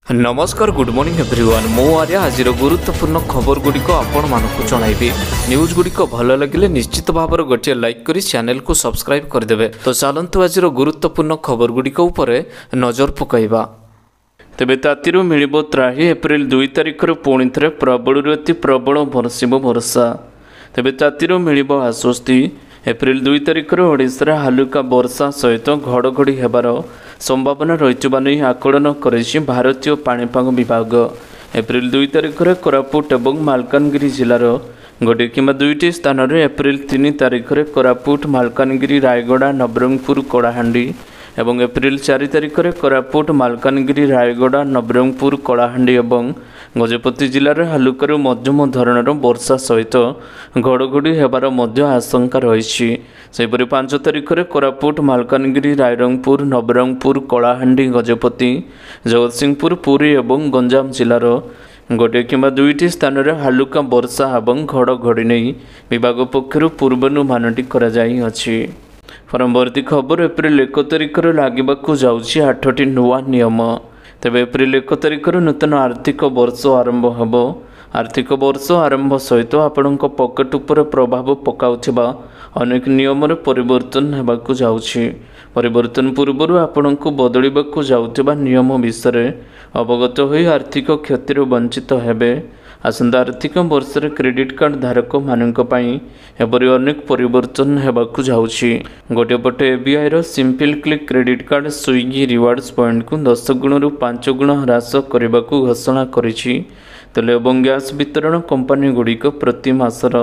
नमस्कार good morning everyone मो आर्या आज गुरुत्वपूर्ण खबर गुड़िक आपण मानक जणाइबी न्यूज गुड़िक भल लगे निश्चित भाव गोटे लाइक करी चैनल को सब्सक्राइब करदेवे। तो चलतु आज गुरुत्वपूर्ण खबर गुड़िक उपरे नजर पकाइबा। तेबे तातीरू मिलिबो त्राही एप्रिल 2 तारिखर पुणी थे प्रबल अति प्रबल बरसिबो वर्षा। तेबे तातीरू मिलिबो आश्वस्ति एप्रिल 2 तारिखर ओडिशार हालुका वर्षा सहित घड़घड़ी हेबार संभावना रहितबा नै आकलन करिछि भारतीय पाणीपाग विभाग। एप्रिल 2 तारिखर कोरापुट एवं मालकानगिरी जिलार गोटे किंबा दुईटी स्थान में एप्रिल 3 तारिखर कोरापुट मालकानगिरी रायगड़ा नवरंगपुर कलाहांडी एवं एप्रिल 4 तारिखर कोरापुट मालकानगिरी रायगड़ा नवरंगपुर कलाहांडी एवं गजपति जिलार हालुकारू मध्यम धरणर वर्षा सहित घड़घड़ी हेबार मध्य आशंका रही। सेपरि 5 तारिखर कोरापुट मालकानगिरी रायरंगपुर नवरंगपुर कलाहांडी गजपति जगतसिंहपुर पुरी एवं गंजाम जिलार गोटे किंबा दुईटी स्थान में हालुका वर्षा एवं घड़घड़ी नहीं विभाग पक्षर पूर्वानुमानटी कराଯାଇଛି। परवर्ती खबर एप्रिल 1 तारिखर लागू जाउछि 8टी नुआ नियम। तेबे एप्रिल 1 तारिखर नूतन आर्थिक वर्ष आरंभ होब। आर्थिक वर्ष आरंभ सहित आपणक पकेट उपर प्रभाव पकाउथिबा अनेक नियम परिवर्तन हेबाकु जाउछि। परिवर्तन पूर्व आपणक बदलिबाकु जाउथिबा नियम विषय अवगत होई आर्थिक क्षतिर वंचित हेबे। आसंता आर्थिक वर्ष क्रेडिट कार्ड धारक मानक पई एपरि अनेक परिवर्तन हेबाकु जाउछि। गोटे पटे एबीआई रो simple click credit card Swiggy rewards point को 10 गुण रु 5 गुण ह्रास करबाकु घोषणा करिछि। तेल एवं गैस वितरण कंपनी गुड़िक प्रति मासर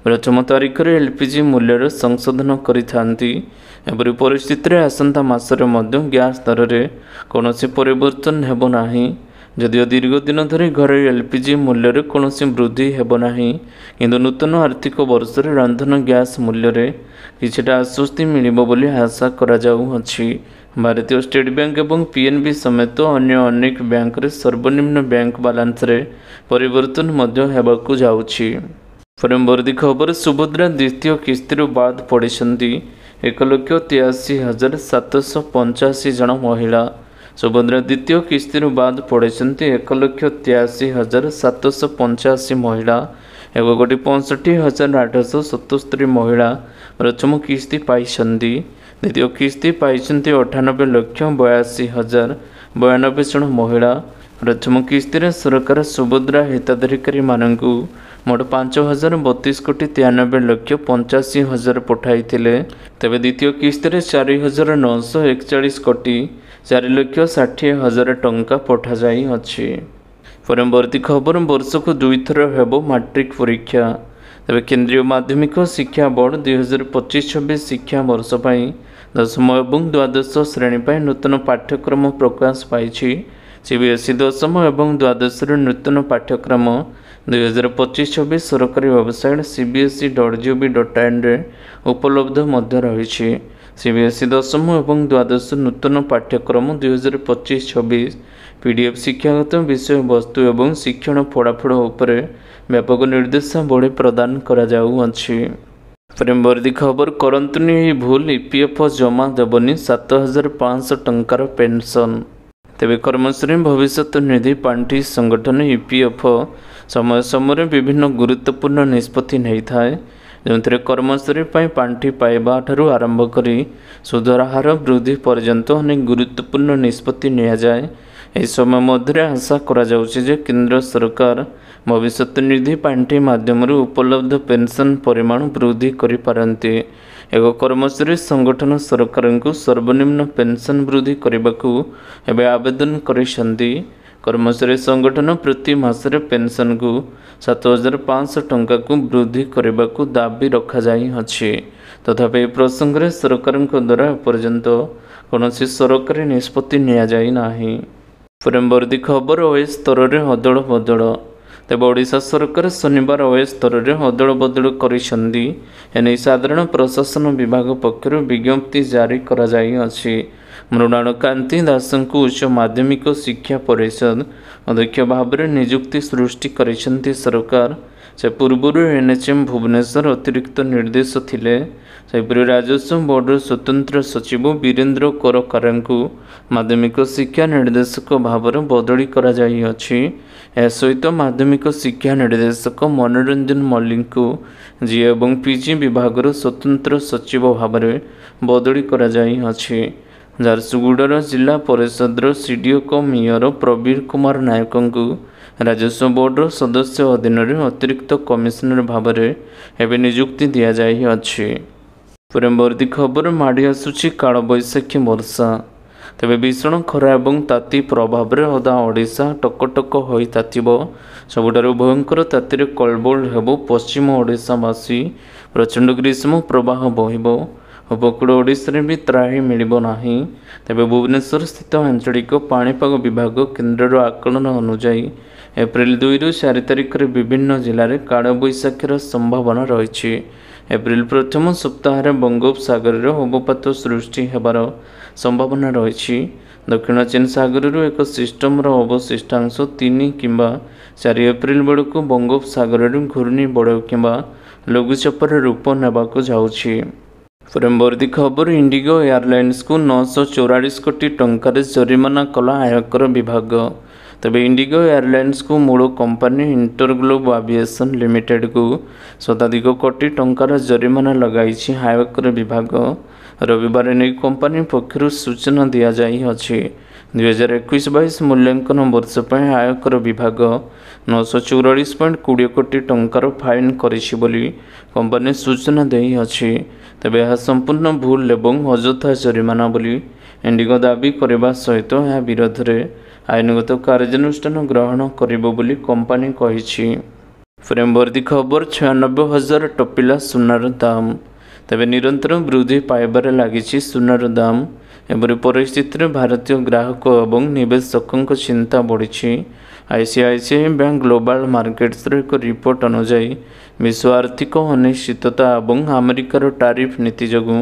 प्रथम तारिख रे एलपीजी मूल्य संशोधन करिथांती। एपरि परिस्थिति रे आसंता मासरे मध्य गैस दर रे कोनोसी परिवर्तन हेबो नाही। जदिओ दीर्घ दिन धरी घरे एलपीजी मूल्य कौन वृद्धि हेबो नाही, किंतु नूतन आर्थिक वर्ष रंधन गैस मूल्य किछिटा आश्वस्ति मिलिबो बोली आशा करा जाउछि। भारतीय स्टेट बैंक एवं पीएनबी समेत अन्य अनेक बैंक रे सर्वनिम्न बैंक बैलेंस रे परिवर्तन मध्य हेबाकु जाउछि। परवर्ती खबर सुभद्रा द्वितीय किस्ती बाद पड़िछंती 1,83,785 जन महिला। सुभद्रा द्वितीय किस्ती बाद पड़े 1,83,785 महिला एवं 65,877 महिला प्रथम किस्ती पाई। द्वितीय किस्ती पाई 98,82,092 जन महिला। प्रथम किस्ती सरकार सुभद्रा हिताधिकारी मानू मोट 5,032,93,85,000 पठाई। तेबे द्वितीय किस्ती 4,941,04,60,000 टंका पठा जाई अछि। परवर्ती खबर वर्ष को 2 थर हेबो मैट्रिक परीक्षा। तेबे केंद्रीय माध्यमिक शिक्षा बोर्ड 2025-26 शिक्षा वर्ष पई 10म एवं द्वादश श्रेणी पई नूतन पाठ्यक्रम प्रकाश पाइछि। सीबीएसई 10म एवं द्वादश नूतन पाठ्यक्रम 2025-26 सरकारी वेबसाइट cbse.gov.in रे उपलब्ध मध्य रही। सीबीएसई 10म एवं द्वादश नूतन पाठ्यक्रम 2025-26 पीडीएफ शिक्षागत विषय वस्तु एवं शिक्षण फलाफल उपरे व्यापक निर्देशावली प्रदान करा जाउछि। परवर्ती खबर करंतुनी भूल ईपीएफ जमा देबनी 7,500 टंकार पेंशन। तेबे कर्मचारी भविष्य निधि पांठी संगठन ईपीएफ समय समय विभिन्न गुरुत्वपूर्ण निष्पत्ति नहीं थाए, जो कर्मचारी पांठी पाइबा ठारू आरंभ करी सुधर हार वृद्धि पर्यंत अनेक गुरुत्वपूर्ण निष्पत्ति निया जाए। एही समय मध्य आशा करा जाउछि जे केंद्र सरकार भविष्य निधि पांठी माध्यम उपलब्ध पेंशन परिमाण वृद्धि करि पारंती। एक कर्मचारी संगठन सरकार को सर्वनिम्न पेंशन वृद्धि करबाकू एबे आवेदन करिसंती। कर्मचारी संगठन प्रति मासरे पेंशन को 7,500 टंका को वृद्धि करबाकू दाबी रखा जाई अछि। तथापि प्रसंग रे सरकार द्वारा पर्यंत कौनसी सरकारी निष्पत्ति निया जाई नाही। परवर्ती खबर ओएस स्तर रे अदल बदल। तेबे ओडिशा सरकार शनिवार ओएस स्तर रे अदल बदल करिसंती। एने साधारण प्रशासन विभाग पक्षर विज्ञप्ति जारी करा जाई अछि। मृणाल कांति दास को उच्च माध्यमिक शिक्षा परिषद अध्यक्ष भाव में नियुक्ति सृष्टि करिसंती सरकार। से पूर्व एनएचएम भुवनेश्वर अतिरिक्त निर्देश थिले। ସେହିପରି ରାଜସ୍ୱ ବୋର୍ଡର ସ୍ୱତନ୍ତ୍ର ସଚିବ ବୀରେନ୍ଦ୍ର କରକାରଙ୍କୁ ମାଧ୍ୟମିକ ଶିକ୍ଷା ନିର୍ଦ୍ଦେଶକ ଭାବରେ ବଦଳି କରାଯାଇଅଛି। ଏହା ସହିତ ମାଧ୍ୟମିକ ଶିକ୍ଷା ନିର୍ଦ୍ଦେଶକ ମନୋରଞ୍ଜନ ମଲ୍ଲିକଙ୍କୁ ଜି ଏବଂ ପିଜି ବିଭାଗର ସ୍ୱତନ୍ତ୍ର ସଚିବ ଭାବରେ ବଦଳି କରାଯାଇଅଛି। ଝାରସୁଗୁଡ଼ାର ଜିଲ୍ଲା ପରିଷଦର ସିଡିଓ ମେୟର ପ୍ରବୀର କୁମାର ନାୟକଙ୍କୁ ରାଜସ୍ୱ ବୋର୍ଡର ସଦସ୍ୟ ଅଧୀନରେ ଅତିରିକ୍ତ କମିଶନର ଭାବରେ ଏବେ ନିଯୁକ୍ତି ଦିଆଯାଇଅଛି। ପରବର୍ତ୍ତୀ ଖବର ମାଡ଼ି ଆସୁଛି କାଳବୈଶାଖୀ ବର୍ଷା। ତେବେ ଭୀଷଣ ଖରା ଏବଂ ତାତି ପ୍ରଭାବରେ ଅଧା ଓଡ଼ିଶା ଟକଟକ ହୋଇ ତାତିବ। ସବୁଠାରୁ ଭୟଙ୍କର ତାତିରେ କଳବଳ ହେବ ପଶ୍ଚିମ ଓଡ଼ିଶାବାସୀ। ପ୍ରଚଣ୍ଡ ଗ୍ରୀଷ୍ମ ପ୍ରବାହ ବହିବ। ଉପକୂଳ ଓଡ଼ିଶାରେ ବି ତ୍ରାହି ମିଳିବ ନାହିଁ। ତେବେ ଭୁବନେଶ୍ୱର ସ୍ଥିତ ଆଞ୍ଚଳିକ ପାଣିପାଗ ବିଭାଗ କେନ୍ଦ୍ରର ଆକଳନ ଅନୁଯାୟୀ ଏପ୍ରିଲ 2ରୁ 4 ତାରିଖରେ ବିଭିନ୍ନ ଜିଲ୍ଲାରେ କାଳବୈଶାଖୀର ସମ୍ଭାବନା ରହିଛି। ଏପ୍ରିଲ ପ୍ରଥମ ସପ୍ତାହରେ ବଙ୍ଗୋପସାଗରରେ ଅବପାତ ସୃଷ୍ଟି ହେବାର ସମ୍ଭାବନା ରହିଛି। ଦକ୍ଷିଣ ଚୀନ ସାଗରରୁ ଏକ ସିଷ୍ଟମର ଅବଶିଷ୍ଟାଂଶ 3 କିମ୍ବା 4 ଏପ୍ରିଲ ବେଳକୁ ବଙ୍ଗୋପସାଗରରେ ଘୂର୍ଣ୍ଣିବଳୟ କିମ୍ବା ଲଘୁଚାପର ରୂପ ନେବାକୁ ଯାଉଛି। ପରବର୍ତ୍ତୀ ଖବର ଇଣ୍ଡିଗୋ ଏୟାରଲାଇନ୍ସକୁ 944 କୋଟି ଟଙ୍କାରେ ଜରିମାନା କଲା ଆୟକର ବିଭାଗ। ତେବେ ଇଣ୍ଡିଗୋ ଏୟାରଲାଇନ୍ସକୁ ମୂଳ କମ୍ପାନୀ ଇଣ୍ଟରଗ୍ଲୋବ ଆଭିଏସନ୍ ଲିମିଟେଡ୍କୁ ଶତାଧିକ କୋଟି ଟଙ୍କାର ଜରିମାନା ଲଗାଇଛି ଆୟକର ବିଭାଗ। ରବିବାର ନେଇ କମ୍ପାନୀ ପକ୍ଷରୁ ସୂଚନା ଦିଆଯାଇଅଛି। 2021-22 ମୂଲ୍ୟାଙ୍କନ ବର୍ଷ ପାଇଁ ଆୟକର ବିଭାଗ 944.20 କୋଟି ଟଙ୍କାର ଫାଇନ୍ କରିଛି ବୋଲି କମ୍ପାନୀ ସୂଚନା ଦେଇଅଛି। ତେବେ ଏହା ସମ୍ପୂର୍ଣ୍ଣ ଭୁଲ ଏବଂ ଅଯଥା ଜରିମାନା ବୋଲି ଇଣ୍ଡିଗୋ ଦାବି କରିବା ସହିତ ଏହା ବିରୋଧରେ ଆଇନଗତ କାର୍ଯ୍ୟାନୁଷ୍ଠାନ ଗ୍ରହଣ କରିବ ବୋଲି କମ୍ପାନୀ କହିଛି। ପରବର୍ତ୍ତୀ ଖବର 96,000 ଟପିଲା ସୁନାର ଦାମ। ତେବେ ନିରନ୍ତର ବୃଦ୍ଧି ପାଇବାରେ ଲାଗିଛି ସୁନାର ଦାମ। ଏପରି ପରିସ୍ଥିତିରେ ଭାରତୀୟ ଗ୍ରାହକ ଏବଂ ନିବେଶକଙ୍କ ଚିନ୍ତା ବଢ଼ିଛି। ICICI ବ୍ୟାଙ୍କ ଗ୍ଲୋବାଲ ମାର୍କେଟ୍ସର ଏକ ରିପୋର୍ଟ ଅନୁଯାୟୀ ବିଶ୍ୱ ଆର୍ଥିକ ଅନିଶ୍ଚିତତା ଏବଂ ଆମେରିକାର ଟାରିଫ ନୀତି ଯୋଗୁଁ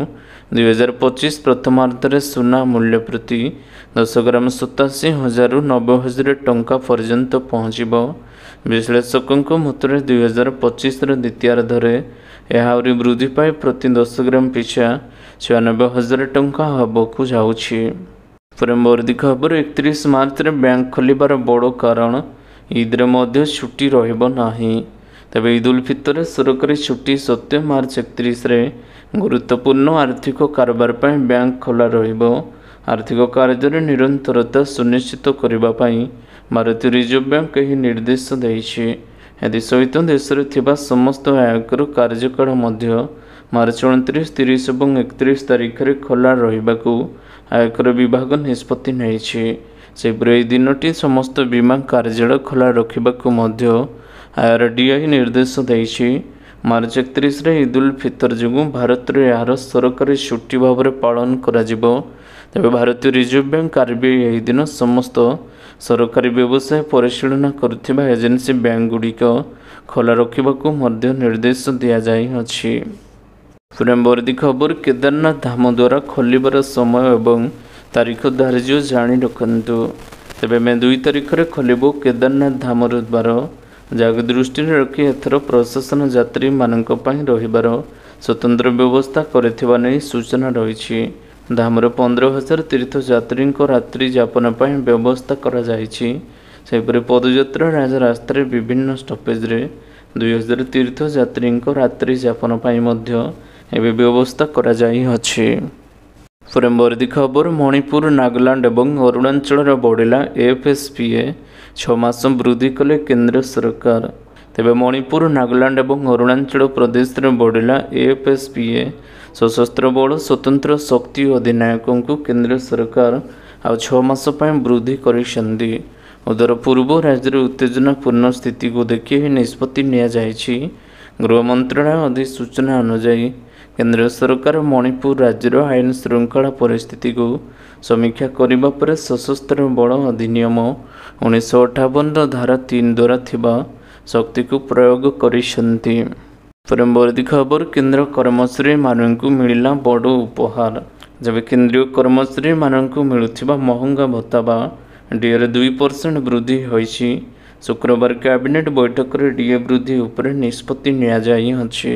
2025 ପ୍ରଥମାର୍ଦ୍ଧରେ ସୁନା ମୂଲ୍ୟ ପ୍ରତି 10 ଗ୍ରାମ 87,000ରୁ 90,000 ଟଙ୍କା ପର୍ଯ୍ୟନ୍ତ ପହଞ୍ଚିବ। ବିଶ୍ଳେଷକଙ୍କ ମତରେ 2025ର ଦ୍ୱିତୀୟାର୍ଦ୍ଧରେ ଏହା ଆହୁରି ବୃଦ୍ଧି ପାଇ ପ୍ରତି 10 ଗ୍ରାମ ପିଛା 96,000 ଟଙ୍କା ହେବାକୁ ଯାଉଛି। ପରବର୍ତ୍ତୀ ଖବର 31 ମାର୍ଚ୍ଚରେ ବ୍ୟାଙ୍କ ଖୋଲିବାର ବଡ଼ କାରଣ ଇଦ୍ରେ ମଧ୍ୟ ଛୁଟି ରହିବ ନାହିଁ। ତେବେ ଇଦ୍ ଉଲ୍ ଫିତରରେ ସରକାରୀ ଛୁଟି ସତ୍ତ୍ୱେ ମାର୍ଚ୍ଚ 31ରେ ଗୁରୁତ୍ୱପୂର୍ଣ୍ଣ ଆର୍ଥିକ କାରବାର ପାଇଁ ବ୍ୟାଙ୍କ ଖୋଲା ରହିବ। ଆର୍ଥିକ କାର୍ଯ୍ୟରେ ନିରନ୍ତରତା ସୁନିଶ୍ଚିତ କରିବା ପାଇଁ ଭାରତୀୟ ରିଜର୍ଭ ବ୍ୟାଙ୍କ ଏହି ନିର୍ଦ୍ଦେଶ ଦେଇଛି। ଏଥିସହିତ ଦେଶରେ ଥିବା ସମସ୍ତ ଆୟକର କାର୍ଯ୍ୟକାଳ ମଧ୍ୟ ମାର୍ଚ୍ଚ 29, 30 ଏବଂ 31 ତାରିଖରେ ଖୋଲା ରହିବାକୁ ଆୟକର ବିଭାଗ ନିଷ୍ପତ୍ତି ନେଇଛି। ସେହିପରି ଏହି ଦିନଟି ସମସ୍ତ ବୀମା କାର୍ଯ୍ୟାଳୟ ଖୋଲା ରଖିବାକୁ ମଧ୍ୟ RBI ନିର୍ଦ୍ଦେଶ ଦେଇଛି। ମାର୍ଚ୍ଚ 31ରେ ଇଦ୍ ଉଲ୍ ଫିତର ଯୋଗୁଁ ଭାରତରେ ଏହାର ସରକାରୀ ଛୁଟି ଭାବରେ ପାଳନ କରାଯିବ। ତେବେ ଭାରତୀୟ ରିଜର୍ଭ ବ୍ୟାଙ୍କ RBI ଏହି ଦିନ ସମସ୍ତ ସରକାରୀ ବ୍ୟବସାୟ ପରିଚାଳନା କରୁଥିବା ଏଜେନ୍ସି ବ୍ୟାଙ୍କଗୁଡ଼ିକ ଖୋଲା ରଖିବାକୁ ମଧ୍ୟ ନିର୍ଦ୍ଦେଶ ଦିଆଯାଇଅଛି। ପରବର୍ତ୍ତୀ ଖବର କେଦାରନାଥ ଧାମ ଦ୍ୱାରା ଖୋଲିବାର ସମୟ ଏବଂ ତାରିଖ ଧାର୍ଯ୍ୟ ଜାଣି ରଖନ୍ତୁ। ତେବେ ମେ 2 ତାରିଖରେ ଖୋଲିବ କେଦାରନାଥ ଧାମର ଦ୍ୱାର, ଯାହାକୁ ଦୃଷ୍ଟିରେ ରଖି ଏଥର ପ୍ରଶାସନ ଯାତ୍ରୀମାନଙ୍କ ପାଇଁ ରହିବାର ସ୍ୱତନ୍ତ୍ର ବ୍ୟବସ୍ଥା କରିଥିବା ନେଇ ସୂଚନା ରହିଛି। ଧାମର 15,000 ତୀର୍ଥଯାତ୍ରୀଙ୍କ ରାତ୍ରି ଯାପନ ପାଇଁ ବ୍ୟବସ୍ଥା କରାଯାଇଛି। ସେହିପରି ପଦଯାତ୍ରା ରାଜରାସ୍ତାରେ ବିଭିନ୍ନ ଷ୍ଟପେଜରେ 2,000 ତୀର୍ଥଯାତ୍ରୀଙ୍କ ରାତ୍ରି ଯାପନ ପାଇଁ ମଧ୍ୟ ଏବେ ବ୍ୟବସ୍ଥା କରାଯାଇଅଛି। ପରବର୍ତ୍ତୀ ଖବର ମଣିପୁର, ନାଗାଲାଣ୍ଡ ଏବଂ ଅରୁଣାଚଳର ବଢ଼ିଲା FSPA 6 ମାସ ବୃଦ୍ଧି କଲେ କେନ୍ଦ୍ର ସରକାର। ତେବେ ମଣିପୁର, ନାଗାଲାଣ୍ଡ ଏବଂ ଅରୁଣାଚଳ ପ୍ରଦେଶରେ ବଢ଼ିଲା FSPA ସଶସ୍ତ୍ର ବଳ ସ୍ୱତନ୍ତ୍ର ଶକ୍ତି ଅଧିନାୟକଙ୍କୁ କେନ୍ଦ୍ର ସରକାର ଆଉ 6 ମାସ ପାଇଁ ବୃଦ୍ଧି କରିଛନ୍ତି। ଉତ୍ତର ପୂର୍ବ ରାଜ୍ୟର ଉତ୍ତେଜନାପୂର୍ଣ୍ଣ ସ୍ଥିତିକୁ ଦେଖି ଏହି ନିଷ୍ପତ୍ତି ନିଆଯାଇଛି। ଗୃହ ମନ୍ତ୍ରଣାଳୟ ଅଧିସୂଚନା ଅନୁଯାୟୀ କେନ୍ଦ୍ର ସରକାର ମଣିପୁର ରାଜ୍ୟର ଆଇନ ଶୃଙ୍ଖଳା ପରିସ୍ଥିତିକୁ ସମୀକ୍ଷା କରିବା ପରେ ସଶସ୍ତ୍ର ବଳ ଅଧିନିୟମ 1958ର ଧାରା 3 ଦ୍ୱାରା ଥିବା ଶକ୍ତିକୁ ପ୍ରୟୋଗ କରିଛନ୍ତି। ପରବର୍ତ୍ତୀ ଖବର କେନ୍ଦ୍ର କର୍ମଚାରୀମାନଙ୍କୁ ମିଳିଲା ବଡ଼ ଉପହାର। ଯେବେ କେନ୍ଦ୍ରୀୟ କର୍ମଚାରୀମାନଙ୍କୁ ମିଳୁଥିବା ମହଙ୍ଗା ଭତ୍ତା ବା DAରେ 2% ବୃଦ୍ଧି ହୋଇଛି। ଶୁକ୍ରବାର କ୍ୟାବିନେଟ୍ ବୈଠକରେ DA ବୃଦ୍ଧି ଉପରେ ନିଷ୍ପତ୍ତି ନିଆଯାଇଅଛି।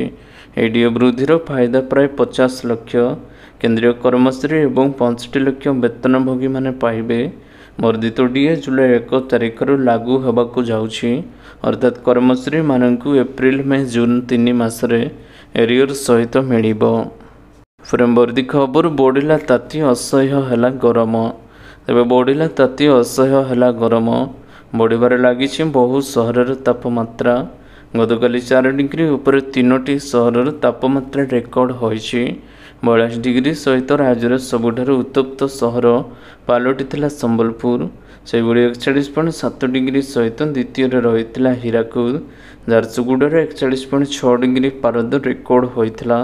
एडीए वृद्धिर फायदा प्राय 50 लक्ष केंद्रीय कर्मचारी एवं 65 लक्ष वेतनभोगी माने पाइबे। वर्धित डीए जुलाई 1 तारिख लागू होबाकू जाउछि, अर्थात कर्मचारी माननकू एप्रिल मे जून 3 मासरे एरियर सहित मिलिबो। फ्रेमवर्दी खबर बढ़िला ताती असह्य हैला गरम। तेबे बढ़िला ताती असह्य हैला गरम बढ़िबार लागिछि बहु सहरर तापमात्रा। गतकाली 4 डिग्री उपर 3टी सहरर तापमात्रा रेकर्ड होइछि। 42 डिग्री सहित राज्यर सबुठारु उत्तप्त सहर पालटिथिला संबलपुर। सेबुड़ी 41.7 डिग्री सहित द्वितीय रही हीराकुद। झारसुगुड़ार 41.6 डिग्री पारद रेकर्ड होइथिला।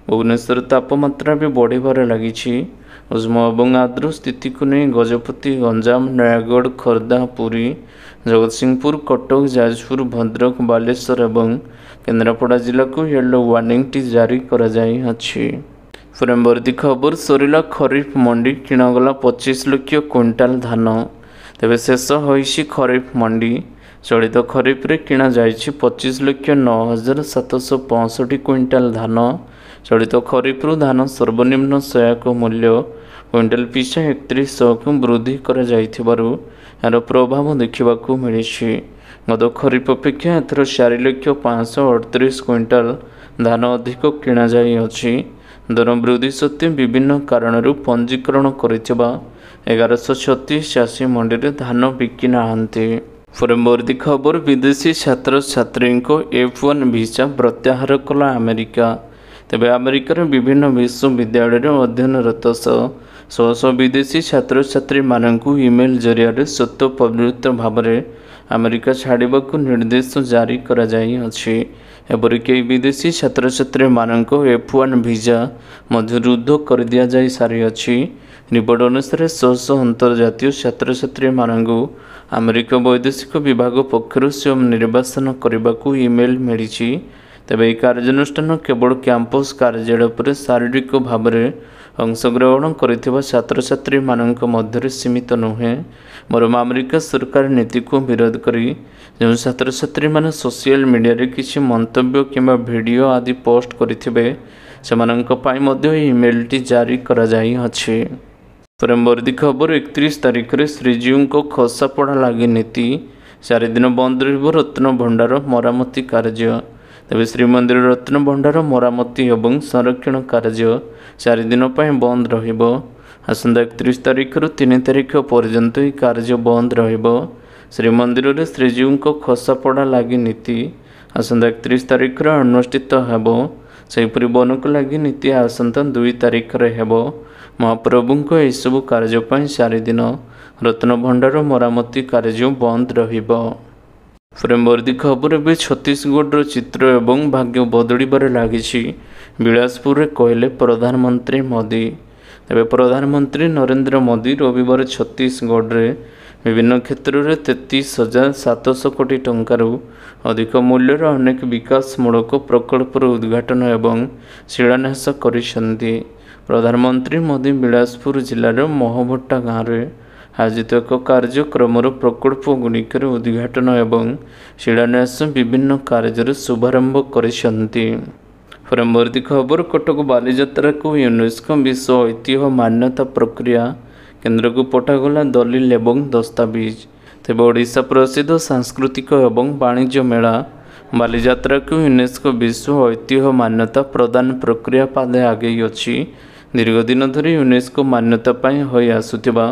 भुवनेश्वर तापमात्रा भी बढ़िबार लागिछि। उष्म एवं आर्द्र स्थिति को नहीं गजपति, गंजाम, नयागढ़, खोर्धा, पुरी, जगतसिंहपुर, कटक, जाजपुर, भद्रक, बालेश्वर एवं केन्द्रापड़ा जिला को येलो वार्निंग टी जारी करा जाई अछि। फ्रेमवर्दी खबर सरिला खरीफ मंडी किणागला 25 लाख क्विंटाल धान। तेबे शेष होइछि खरीफ मंडी। चलित खरीफ रे किणा जाइछि 25,09,765 क्विंटाल धान। चलित खरीफ धान सर्वनिम्न सहायक मूल्य क्विंटाल पिछा 3100 को वृद्धि करा जाइथिबारु यार प्रभाव देखिबाकू मिलिछि। गत खरीफ अपेक्षा एथर 4,538 क्विंटाल धान अधिक किणा जाई अछि। दर वृद्धि सत्वे विभिन्न कारणरू पंजीकरण करिथिबा 1136 चाषी मंडी रे धान बिकी नाहंती। फ्रेमवर्दी खबर विदेशी छात्र छात्री को F1 वीसा प्रत्याहार कला अमेरिका। तेबे अमेरिकार विभिन्न विश्वविद्यालय अध्ययनरत शह विदेशी छात्र छात्री माननकू ईमेल जरिया स्वतः प्रवृत्त भाव में अमेरिका छाड़ाकू निर्देश जारी करा जाई अछि। एपरिक विदेशी छात्र छात्री मानक F1 वीजा मध्य रुद्ध कर दिया जाई सारी अछि। रिपोर्ट अनुसार शह अंतर्जातीय छात्र छात्री मानकू अमेरिका वैदेशिक विभाग पक्षर स्वयं निर्वासन करने को ईमेल मिली। तेबे यह कार्यानुष्ठान केवल कैंपस कार्यालय पर शारीरिक भाव में अंशग्रहण करिथिबा छात्र छात्री मानक मध्य सीमित नुहे, बरम अमेरिका सरकार नीति को विरोध करी जो छात्र छात्री माने सोशल मीडिया रे किछि मंतव्य किंबा वीडियो आदि पोस्ट करिथिबे सेमानंक पाई मध्य ईमेल टी जारी करा जाई अछि। फ्रेमवर्दी खबर 31 तारिख रे श्रीजीव को खसापड़ा लगी नीति। 4 दिन बंद रहिबो रत्न भंडार मरामती कार्य। तेबे श्रीमंदिर रत्न भंडार मरामती एवं संरक्षण कार्य 4 दिन बंद रहिबो। आसंता 31 तारिख रु 3 तारिख पर्यंत ही कार्य बंद रहिबो। श्रीमंदिर रे श्रीजीव को खसापड़ा लगी नीति आसंता 31 तारिख अनुष्ठित हेबो। सेहिपरि बनक लगी नीति आसंता 2 तारिख रे हेबो। महाप्रभु को यह कार्य 4 दिन रत्न भंडार मरामती कार्य बंद रहिबो। फ्रेमवर्दी खबर भी छत्तीसगढ़ चित्र एवं भाग्य बदलिबार लागिछि। बिलासपुर कहले प्रधानमंत्री मोदी। तेबे प्रधानमंत्री नरेंद्र मोदी रविवार छत्तीसगढ़ रे विभिन्न क्षेत्र में 33,700 कोटी टंकारु अधिक मूल्यर अनेक विकासमूलक प्रकल्पर उद्घाटन एवं शिलान्यास करिसेंती। प्रधानमंत्री मोदी बिलासपुर जिलार महभट्टा गाँव में आयोजित एक कार्यक्रम प्रकल्प गुड़िकर उद्घाटन एवं शिलान्यास विभिन्न कार्य शुभारंभ करिसेंती। फ्रेमवर्दी खबर कटक बालीजात्रा को यूनेस्को विश्व ऐतिह्य मान्यता प्रक्रिया केंद्र को पठागला दलिल एवं दस्तावेज। तेबे ओडिशा प्रसिद्ध सांस्कृतिक एवं वाणिज्य मेला बालीजात्रा को यूनेस्को विश्व ऐतिह्य मान्यता प्रदान प्रक्रिया पादे आगे अछि। दीर्घ दिन धरी यूनेस्को मान्यता पाई होई आसुथिबा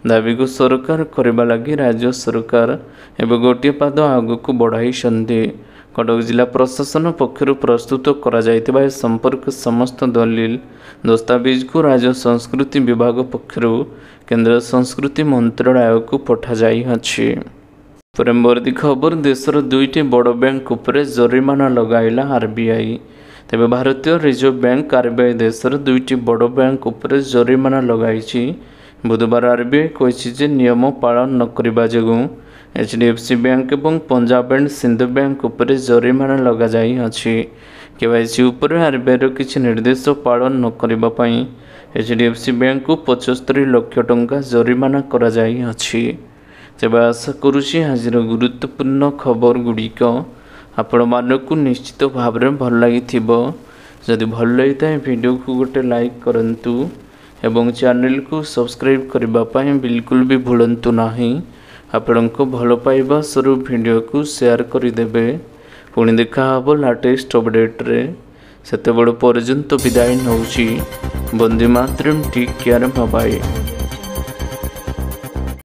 दाबी को सरकार करबा लगी राज्य सरकार एवं गोटे पाद आगक बढ़ाई। कटक जिला प्रशासन पक्षर प्रस्तुत करा जायतिबा संपर्क समस्त दलिल दस्तावेज को राज्य संस्कृति विभाग पक्षर केंद्र संस्कृति मंत्रालय को पठा जाई अछि। फ्रेमवर्दी खबर देशर 2टी बड़ बैंक उपरे जरिमाना लगाइला आरबीआई। तेबे भारतीय रिजर्व बैंक आरबीआई देशर 2टी बड़ बैंक उपरे जरिमाना लगाइछि। बुधवार आरबीआई कहिछि जे नियम पालन न करिबा जोगु एचडीएफसी बैंक और पंजाब एंड सिंध बैंक उपरे जरिमाना लगा जाई अछि। केवाईसी उपरे आरबीआई किछि निर्देश पालन न करिबा पई एचडीएफसी बैंक को 75 लाख टंका जरिमाना करा जाई अछि। तेबे आशा करुछि आजिर गुरुत्वपूर्ण खबर गुड़िक आपण मानकु निश्चित भाव में भल लगी। जदि भल लगी वीडियो को गोटे लाइक करंतु एवं चैनल को सब्सक्राइब करने बिल्कुल भी भूलंतु नहीं। आपण को भल पाइबा स्वरूप वीडियो को शेयर करदेवे। पुणी देखा हे लाटेस्ट अपडेट रे। सेते बड़ पर्यंत विदाय नौची। Vande Mataram. Take care. Bye bye.